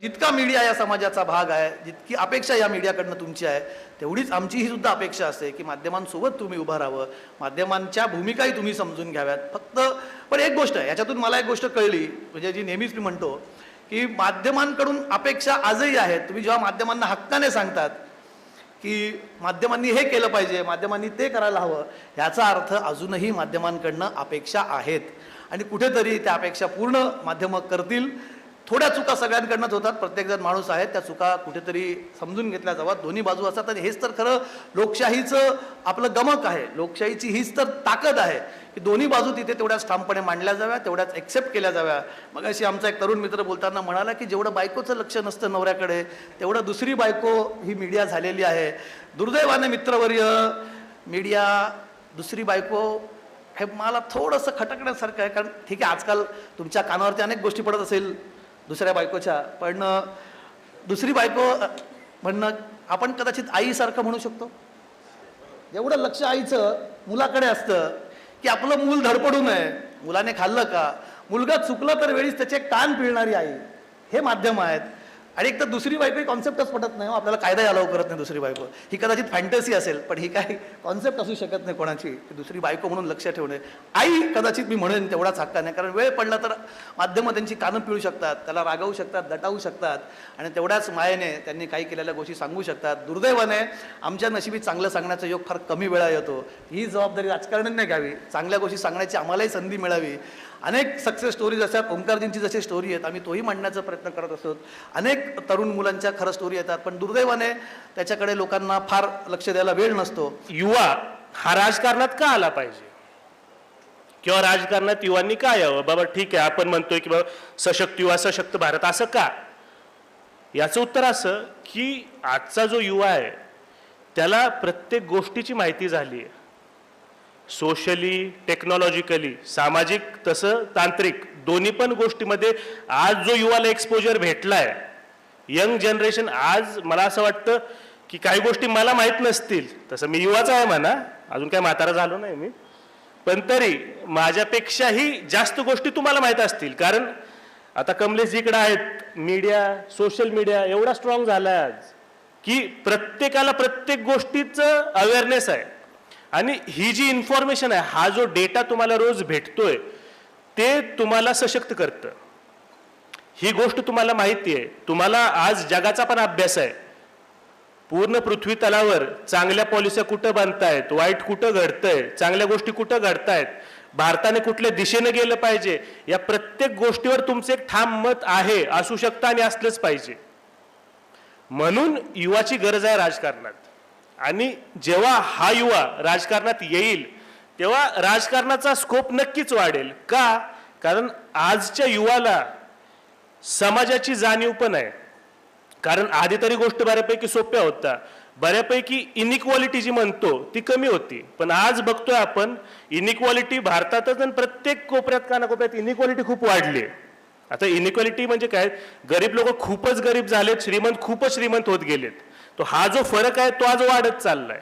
जितका मीडिया या समाजाचा भाग आहे, जितकी अपेक्षा या मीडियाकडनं तुमची आहे, तेवढीच आमची ही सुद्धा अपेक्षा असते की माध्यमांसोबत तुम्ही उभं राहावं, माध्यमांच्या भूमिकाही तुम्ही समजून घ्याव्यात. फक्त पण एक गोष्ट आहे, याच्यातून मला एक गोष्ट कळली, म्हणजे जी नेहमीच मी म्हणतो की माध्यमांकडून अपेक्षा आजही आहेत. तुम्ही जेव्हा माध्यमांना हक्काने सांगतात की माध्यमांनी हे केलं पाहिजे, माध्यमांनी ते करायला हवं, याचा अर्थ अजूनही माध्यमांकडनं अपेक्षा आहेत आणि कुठेतरी त्या अपेक्षा पूर्ण माध्यमं करतील. थोड्या चुका सगळ्यांकडनंच होतात, प्रत्येकजण माणूस आहे, त्या चुका कुठेतरी समजून घेतल्या जाव्यात. दोन्ही बाजू असतात आणि हेच तर खरं लोकशाहीचं आपलं गमक आहे. लोकशाहीची हीच तर ताकद आहे की दोन्ही बाजू तिथे तेवढ्याच ठामपणे मांडल्या जाव्या, तेवढ्याच एक्सेप्ट केल्या जाव्या. मग अशी आमचा एक तरुण मित्र बोलताना म्हणाला की जेवढं बायकोचं लक्ष नसतं नवऱ्याकडे, तेवढं दुसरी बायको ही मीडिया झालेली आहे. दुर्दैवाने मित्रवर्य, मीडिया दुसरी बायको हे मला थोडंसं खटकण्यासारखं आहे. कारण ठीक आहे, आजकाल तुमच्या कानावरती अनेक गोष्टी पडत असेल दुसऱ्या बायकोच्या, पण दुसरी बायको म्हणणं आपण कदाचित आईसारखं म्हणू शकतो. एवढं लक्ष आईचं मुलाकडे असतं की आपलं मूल धडपडू नये, मुलाने खाल्लं का, मुलगा चुकलं तर वेळीच त्याचे कान पिळणारी आई, हे माध्यम आहेत. आणि एक तर दुसरी बायको ही कॉन्सेप्टच पटत नाही. आपल्याला कायदाही अलाव करत नाही दुसरी बायको. ही कदाचित फॅन्टसी असेल, पण ही काही कॉन्सेप्ट असू शकत नाही कोणाची की दुसरी बायको म्हणून लक्ष ठेवणे. आई कदाचित मी म्हणेन तेवढाच हक्का नाही, कारण वेळ पडला तर माध्यमं त्यांची कानं पिळू शकतात, त्याला रागावू शकतात, दटावू शकतात आणि तेवढ्याच मायेने त्यांनी काही केलेल्या गोष्टी सांगू शकतात. दुर्दैवाने आमच्या नशिबी चांगलं सांगण्याचा योग फार कमी वेळा येतो. ही जबाबदारी राजकारण्यांनी घ्यावी, चांगल्या गोष्टी सांगण्याची आम्हालाही संधी मिळावी. अनेक सक्सेस स्टोरीज असतात, ओंकारजींची जशी स्टोरी आहेत, आम्ही तोही मांडण्याचा प्रयत्न करत असतो. अनेक तरुण मुलांच्या खरं स्टोरी येतात, पण दुर्दैवाने त्याच्याकडे लोकांना फार लक्ष द्यायला वेळ नसतो. युवा हा राजकारणात का आला पाहिजे किंवा राजकारणात युवांनी का यावं? बाबा ठीक आहे, आपण म्हणतोय की बाबा सशक्त युवा सशक्त भारत, असं का? याचं उत्तर असं की आजचा जो युवा आहे त्याला प्रत्येक गोष्टीची माहिती झाली आहे, सोशली, टेक्नॉलॉजिकली, सामाजिक तसं तांत्रिक, दोन्ही पण गोष्टीमध्ये आज जो युवाला एक्सपोजर भेटलाय, यंग जनरेशन, आज मला असं वाटतं की काही गोष्टी मला माहीत नसतील, तसं मी युवाच आहे म्हणा, अजून काय म्हातारा झालो नाही मी, पण तरी माझ्यापेक्षाही जास्त गोष्टी तुम्हाला माहीत असतील. कारण आता कमलेशजीकडे आहेत, मीडिया, सोशल मीडिया एवढा स्ट्रॉंग झाला आहे आज की प्रत्येकाला प्रत्येक गोष्टीचं अवेअरनेस आहे. आणि ही जी इन्फॉर्मेशन आहे, हा जो डेटा तुम्हाला रोज भेटतोय, ते तुम्हाला सशक्त करतं. ही गोष्ट तुम्हाला माहिती आहे, तुम्हाला आज जगाचा पण अभ्यास आहे. पूर्ण पृथ्वी तलावर चांगल्या पॉलिस्या कुठं बनतायत, वाईट कुठं घडतंय, चांगल्या गोष्टी कुठं घडतायत, भारताने कुठल्या दिशेने गेलं पाहिजे, या प्रत्येक गोष्टीवर तुमचं एक ठाम मत आहे, असू शकतं आणि असलंच पाहिजे. म्हणून युवाची गरज आहे राजकारणात. आणि जेव्हा हा युवा राजकारणात येईल तेव्हा राजकारणाचा स्कोप नक्कीच वाढेल. का? कारण आजच्या युवाला समाजाची जाणीव पण आहे. कारण आधी तरी गोष्ट बऱ्यापैकी सोप्या होत्या, बऱ्यापैकी इनइक्वालिटी जी म्हणतो ती कमी होती, पण आज बघतोय आपण इनइक्वालिटी भारतातच आणि प्रत्येक कोपऱ्यात कानाकोपऱ्यात इनइक्वालिटी खूप वाढली. आता इनइक्वालिटी म्हणजे काय? गरीब लोक खूपच गरीब झालेत, श्रीमंत खूपच श्रीमंत होत गेलेत. तो हा जो फरक आहे तो आज वाढत चाललाय.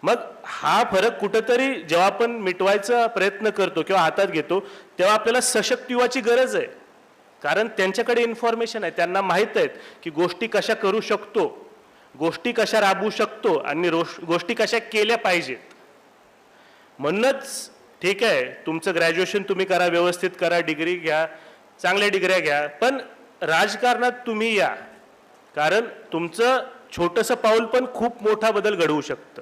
मग हा फरक कुठेतरी जेव्हा आपण मिटवायचा प्रयत्न करतो किंवा हातात घेतो, तेव्हा आपल्याला सशक्त युवाची गरज आहे. कारण त्यांच्याकडे इन्फॉर्मेशन आहे, त्यांना माहीत आहेत की गोष्टी कशा करू शकतो, गोष्टी कशा राबवू शकतो आणि गोष्टी कशा केल्या पाहिजेत. म्हणूनच ठीक आहे, तुमचं ग्रॅज्युएशन तुम्ही करा, व्यवस्थित करा, डिग्री घ्या, चांगल्या डिग्र्या घ्या, पण राजकारणात तुम्ही या. कारण तुमचं छोटंसं पाऊल पण खूप मोठा बदल घडवू शकतं.